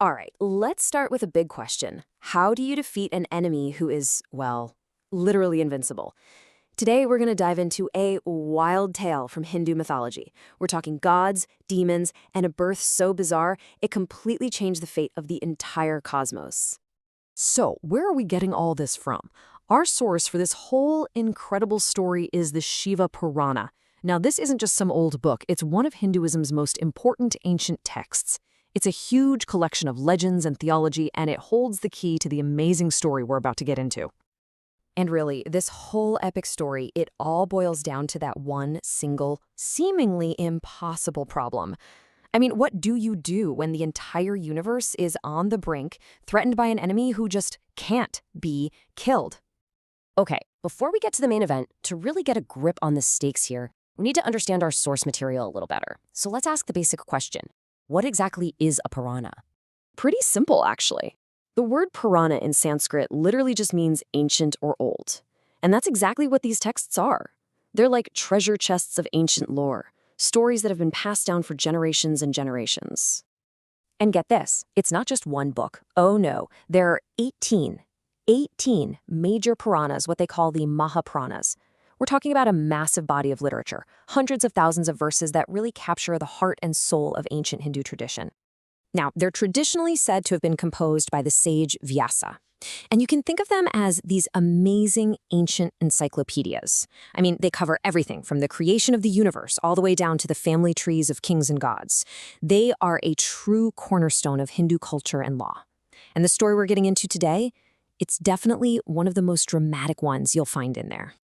All right, let's start with a big question. How do you defeat an enemy who is, well, literally invincible? Today, we're going to dive into a wild tale from Hindu mythology. We're talking gods, demons, and a birth so bizarre, it completely changed the fate of the entire cosmos. So, where are we getting all this from? Our source for this whole incredible story is the Shiva Purana. Now, this isn't just some old book, it's one of Hinduism's most important ancient texts. It's a huge collection of legends and theology, and it holds the key to the amazing story we're about to get into. And really, this whole epic story, it all boils down to that one single, seemingly impossible problem. I mean, what do you do when the entire universe is on the brink, threatened by an enemy who just can't be killed? Okay, before we get to the main event, to really get a grip on the stakes here, we need to understand our source material a little better. So let's ask the basic question. What exactly is a Purana? Pretty simple, actually. The word Purana in Sanskrit literally just means ancient or old. And that's exactly what these texts are. They're like treasure chests of ancient lore, stories that have been passed down for generations and generations. And get this, it's not just one book. Oh no, there are 18 major Puranas, what they call the Mahapuranas. We're talking about a massive body of literature, hundreds of thousands of verses that really capture the heart and soul of ancient Hindu tradition. Now, they're traditionally said to have been composed by the sage Vyasa. And you can think of them as these amazing ancient encyclopedias. I mean, they cover everything from the creation of the universe all the way down to the family trees of kings and gods. They are a true cornerstone of Hindu culture and law. And the story we're getting into today, it's definitely one of the most dramatic ones you'll find in there.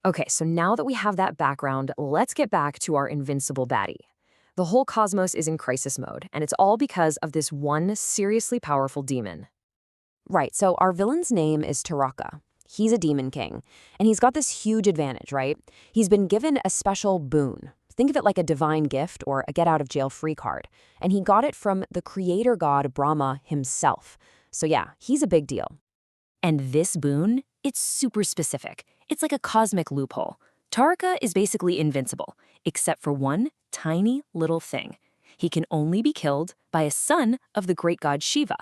Okay, so now that we have that background, let's get back to our invincible baddie. The whole cosmos is in crisis mode, and it's all because of this one seriously powerful demon. Right, so our villain's name is Taraka. He's a demon king, and he's got this huge advantage, right? He's been given a special boon. Think of it like a divine gift or a get-out-of-jail-free card. And he got it from the creator god Brahma himself. So yeah, he's a big deal. And this boon, it's super specific. It's like a cosmic loophole. Taraka is basically invincible, except for one tiny little thing. He can only be killed by a son of the great god Shiva.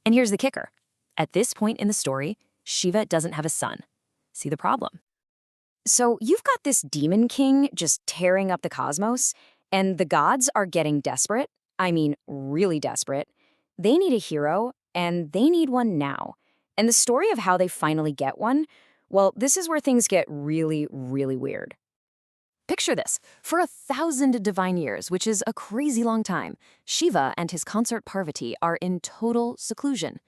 And here's the kicker. At this point in the story, Shiva doesn't have a son. See the problem? So you've got this demon king just tearing up the cosmos, and the gods are getting desperate. I mean, really desperate. They need a hero, and they need one now. And the story of how they finally get one, well, this is where things get really, really weird. Picture this. For 1,000 divine years, which is a crazy long time, Shiva and his consort Parvati are in total seclusion.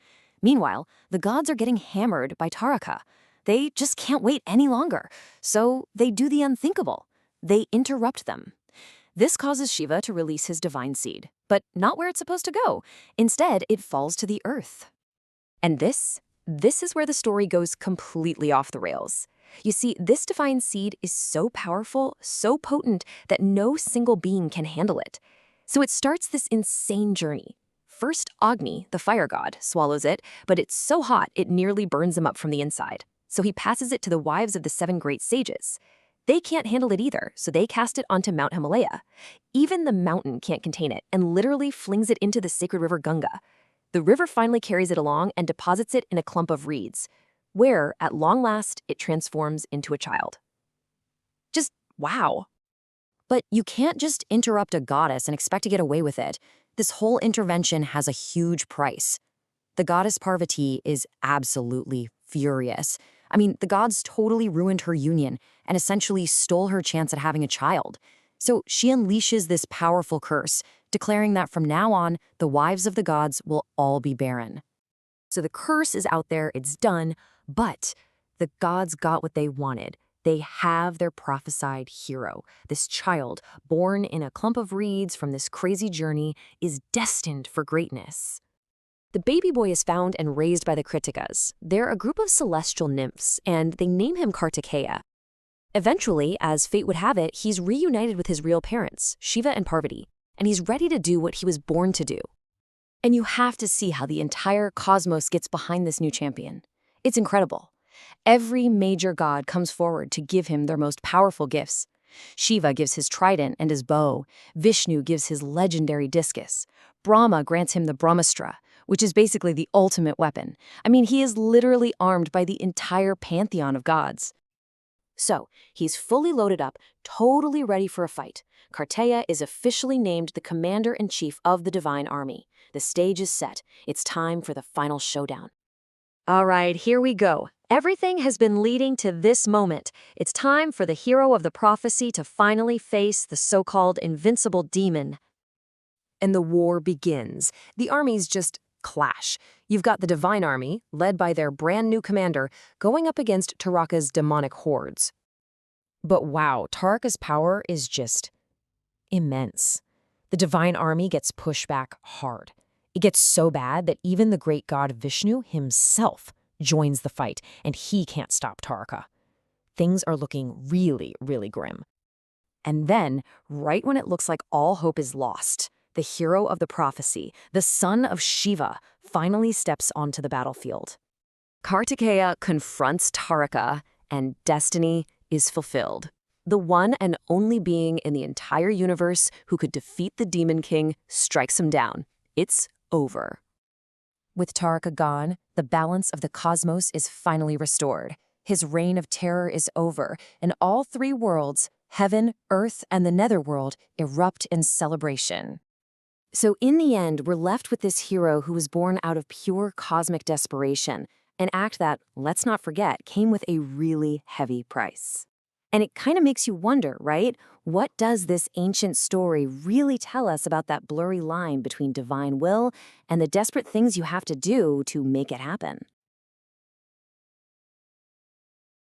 Meanwhile, the gods are getting hammered by Taraka. They just can't wait any longer. So they do the unthinkable. They interrupt them. This causes Shiva to release his divine seed, but not where it's supposed to go. Instead, it falls to the earth. And this is where the story goes completely off the rails. You see, this divine seed is so powerful, so potent, that no single being can handle it. So it starts this insane journey. First, Agni, the fire god, swallows it, but it's so hot it nearly burns him up from the inside. So he passes it to the wives of the 7 great sages. They can't handle it either, so they cast it onto Mount Himalaya. Even the mountain can't contain it and literally flings it into the sacred river Ganga. The river finally carries it along and deposits it in a clump of reeds, where, at long last, it transforms into a child. Just wow. But you can't just interrupt a goddess and expect to get away with it. This whole intervention has a huge price. The goddess Parvati is absolutely furious. I mean, the gods totally ruined her union and essentially stole her chance at having a child. So she unleashes this powerful curse, declaring that from now on, the wives of the gods will all be barren. So the curse is out there, it's done, but the gods got what they wanted. They have their prophesied hero. This child, born in a clump of reeds from this crazy journey, is destined for greatness. The baby boy is found and raised by the Kritikas. They're a group of celestial nymphs, and they name him Kartikeya. Eventually, as fate would have it, he's reunited with his real parents, Shiva and Parvati, and he's ready to do what he was born to do. And you have to see how the entire cosmos gets behind this new champion. It's incredible. Every major god comes forward to give him their most powerful gifts. Shiva gives his trident and his bow. Vishnu gives his legendary discus. Brahma grants him the Brahmastra, which is basically the ultimate weapon. I mean, he is literally armed by the entire pantheon of gods. So, he's fully loaded up, totally ready for a fight. Karteya is officially named the commander-in-chief of the divine army. The stage is set. It's time for the final showdown. All right, here we go. Everything has been leading to this moment. It's time for the hero of the prophecy to finally face the so-called invincible demon. And the war begins. The armies just clash. You've got the divine army, led by their brand new commander, going up against Taraka's demonic hordes. But wow, Taraka's power is just immense. The divine army gets pushed back hard. It gets so bad that even the great god Vishnu himself joins the fight, and he can't stop Taraka. Things are looking really, really grim. And then, right when it looks like all hope is lost, the hero of the prophecy, the son of Shiva, finally steps onto the battlefield. Kartikeya confronts Taraka, and destiny is fulfilled. The one and only being in the entire universe who could defeat the Demon King strikes him down. It's over. With Taraka gone, the balance of the cosmos is finally restored. His reign of terror is over, and all three worlds, heaven, earth, and the netherworld, erupt in celebration. So in the end, we're left with this hero who was born out of pure cosmic desperation, an act that, let's not forget, came with a really heavy price. And it kind of makes you wonder, right? What does this ancient story really tell us about that blurry line between divine will and the desperate things you have to do to make it happen?